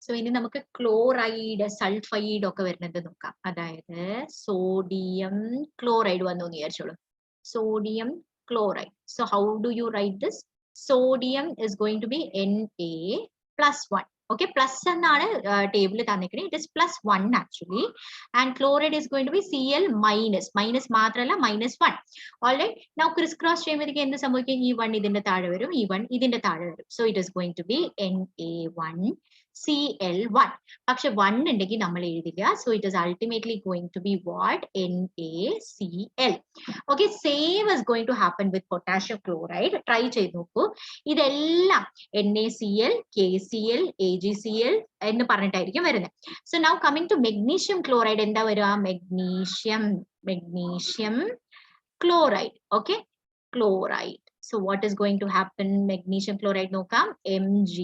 So ഇനി നമുക്ക് chloride sulphide ഒക്കെ വരുന്നത് നോക്കാം. അതായത് സോഡിയം ക്ലോറൈഡ് വന്നു എന്ന് വിചാരിച്ചോളൂ. sodium chloride. So how do you write this? Sodium is going to be Na plus 1. Okay, plus എന്നാണ് table തന്നിരിക്കുന്നത്. It is plus 1 actually. And chloride is going to be Cl minus. Minus മാത്രമല്ല minus 1. Alright. Now crisscross ചെയ്യുമ്പോഴേക്കും എന്ത് സംഭവിക്കും? ഈ 1 ഇതിന്റെ താഴെ വരും. ഈ 1 ഇതിന്റെ താഴെ വരും. So it is going to be Na1 Cl1. പക്ഷെ 1 ഉണ്ടെങ്കിൽ നമ്മൾ എഴുതില്ല. So it is ultimately going to be what? NaCl. Okay, same is going to happen with potassium chloride. Try ചെയ്ത് നോക്കൂ. ഇതെല്ലാം NaCl, KCl, AgCl എന്ന് പറഞ്ഞിട്ടായിരിക്കും വരുന്നത്. So now coming to magnesium chloride, എന്താ വരിക? Magnesium chloride. Okay, chloride. So what is going to happen? Magnesium chloride നോക്കാം. Mg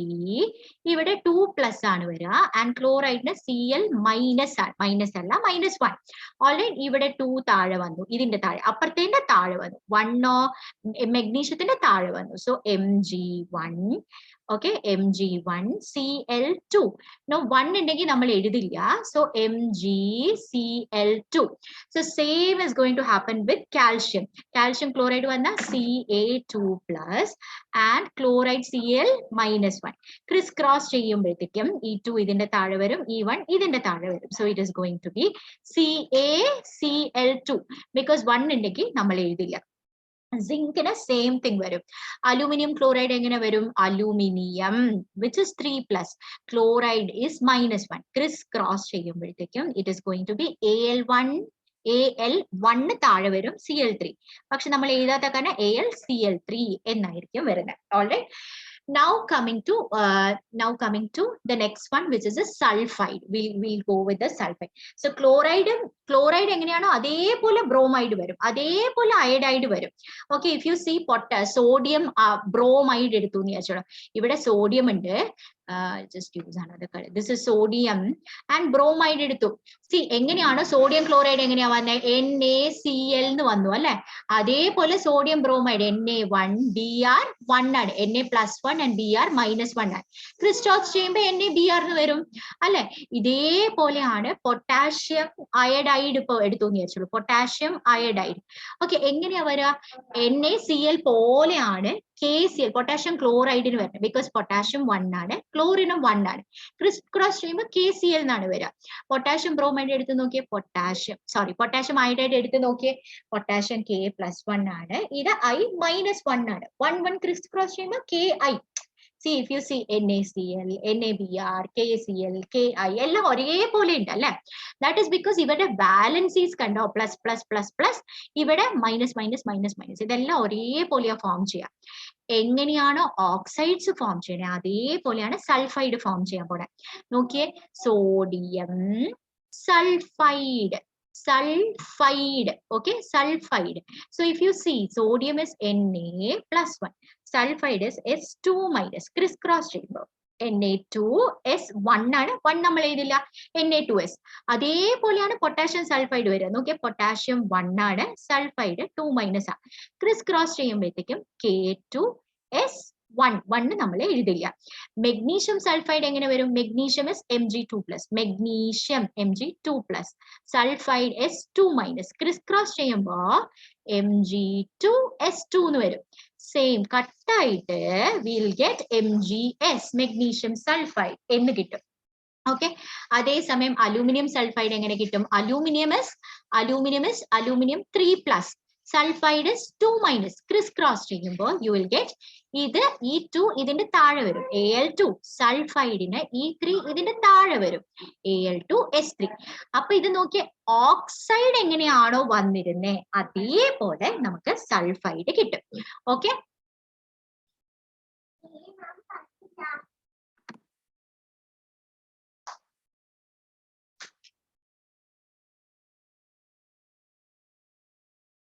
ഇവിടെ 2 plus ആണ് വരിക. And chloride Cl minus ആണ്. Minus അല്ല minus 1. Alright, ഇവിടെ 2 താഴെ വന്നു. ഇതിന്റെ താഴെ. അപ്പുറത്തേന്റെ താഴെ വന്നു. 1 magnesiumത്തിന്റെ താഴെ വന്നു. So Mg1. Okay, Mg1 Cl2. Now 1 ഉണ്ടെങ്കിൽ നമ്മൾ എഴുതില്ല. So MgCl2. So same is going to happen with calcium. Calcium chloride വന്ന Ca2 plus and chloride Cl minus 1. Criss cross ചെയ്യുമ്പോഴത്തേക്കും ഈ 2 ഇതിന്റെ താഴെ വരും, ഈ 1 ഇതിന്റെ താഴെ വരും. So it is going to be CaCl2 because 1 ഉണ്ടെങ്കിൽ നമ്മൾ എഴുതില്ല. Zinc same thing varum. Aluminium chloride engane varum? Aluminium, which is 3 plus. Chloride is minus 1. Criss cross cheyyumbozhekkum it is going to be Al1 താഴെ വരും, Cl3. പക്ഷെ നമ്മൾ എഴുതാത്ത കാരണം AlCl3 എന്നായിരിക്കും വരുന്നത്. Alright. Now coming to the next one, which is a sulphide. We'll go with the sulphide. So chloride എങ്ങനെയാണോ അതേപോലെ bromide വരും, അതേപോലെ iodide വരും. Okay, if you see sodium bromide എടുത്തു എന്ന് വിചാരിച്ചോളൂ. ഇവിടെ sodium ഉണ്ട്. Just use another color. This is sodium and bromide എടുത്തു. See എങ്ങനെയാണ് sodium chloride എങ്ങനെയാ വന്നത്? NaCl എന്ന് വന്നു അല്ലേ? അതേപോലെ sodium bromide Na1 Br1 ആണ്. Na plus 1 and Br minus 1 ആണ്. ക്രിസ്റ്റോസ് ചെയ്യുമ്പോൾ NaBr എന്ന് വരും അല്ലെ? ഇതേപോലെയാണ് പൊട്ടാഷ്യം അയഡൈഡ് ഇപ്പൊ എടുത്തു എന്ന് വിചാരിച്ചോളൂ. Potassium iodide. ഓക്കെ, എങ്ങനെയാ വരിക? NaCl പോലെയാണ് KCl പൊട്ടാഷ്യം ക്ലോറൈഡിന് വരുന്നത്. ബിക്കോസ് പൊട്ടാഷ്യം 1 ആണ്, ക്ലോറിനും 1 ആണ്. ക്രോസ് ചെയ്യുമ്പോൾ KCl എന്നാണ് വരിക. പൊട്ടാഷ്യം ബ്രോമൈഡ് എടുത്ത് നോക്കിയേ, പൊട്ടാഷ്യം അയഡൈഡ് എടുത്ത് നോക്കിയേ, പൊട്ടാഷ്യം K+1 ആണ്, ഇത് I -1 ആണ്. 1 ക്രിസ് ക്രോസ് ചെയ്യുമ്പോൾ KI. See, if you see NaCl, NaBr, KCl, Ki എല്ലാം ഒരേപോലെ ഉണ്ട് അല്ലെ? That is because ഇവിടെ valencies കണ്ടോ, പ്ലസ് പ്ലസ് പ്ലസ് പ്ലസ്, ഇവിടെ മൈനസ് മൈനസ് മൈനസ് മൈനസ്, ഇതെല്ലാം ഒരേപോലെയാ ഫോം ചെയ്യാം. എങ്ങനെയാണോ ഓക്സൈഡ്സ് ഫോം ചെയ്യണേ അതേപോലെയാണ് സൾഫൈഡ് ഫോം ചെയ്യാൻ പോണേ. നോക്കിയേ, sodium sulphide. Okay, sulphide. So if you see, sodium is Na+1, sulphide is S2 minus. Criss cross ചെയ്യുമ്പോൾ Na2S1 ആണ്, 1 നമ്മൾ എഴുതില്ല, Na2S. അതേപോലെയാണ് പൊട്ടാഷ്യം സൾഫൈഡ് വരിക. നോക്കിയാൽ പൊട്ടാഷ്യം 1 ആണ്, സൾഫൈഡ് 2 മൈനസ് ആണ്. ക്രിസ് ക്രോസ് ചെയ്യുമ്പോഴത്തേക്കും K2S1 നമ്മൾ എഴുതില്ല. മെഗ്നീഷ്യം സൾഫൈഡ് എങ്ങനെ വരും? Magnesium is Mg2+, magnesium Mg2+, sulphide S2 minus. Criss cross ചെയ്യുമ്പോൾ Mg2S2 എന്ന് വരും. സെയിം കട്ടായിട്ട് will get MgS, magnesium sulphide എന്ന് കിട്ടും. ഓക്കെ, അതേസമയം അലൂമിനിയം സൾഫൈഡ് എങ്ങനെ കിട്ടും? Aluminium aluminium 3+, sulphide is 2 minus. Criss cross ചെയ്യുമ്പോൾ you will get ഇത് E2 ഇതിന്റെ താഴെ വരും, Al2. സൾഫൈഡിന് E3 ഇതിന്റെ താഴെ വരും, Al2S3. അപ്പൊ ഇത് നോക്കിയ ഓക്സൈഡ് എങ്ങനെയാണോ വന്നിരുന്നേ അതേപോലെ നമുക്ക് സൾഫൈഡ് കിട്ടും. ഓക്കെ,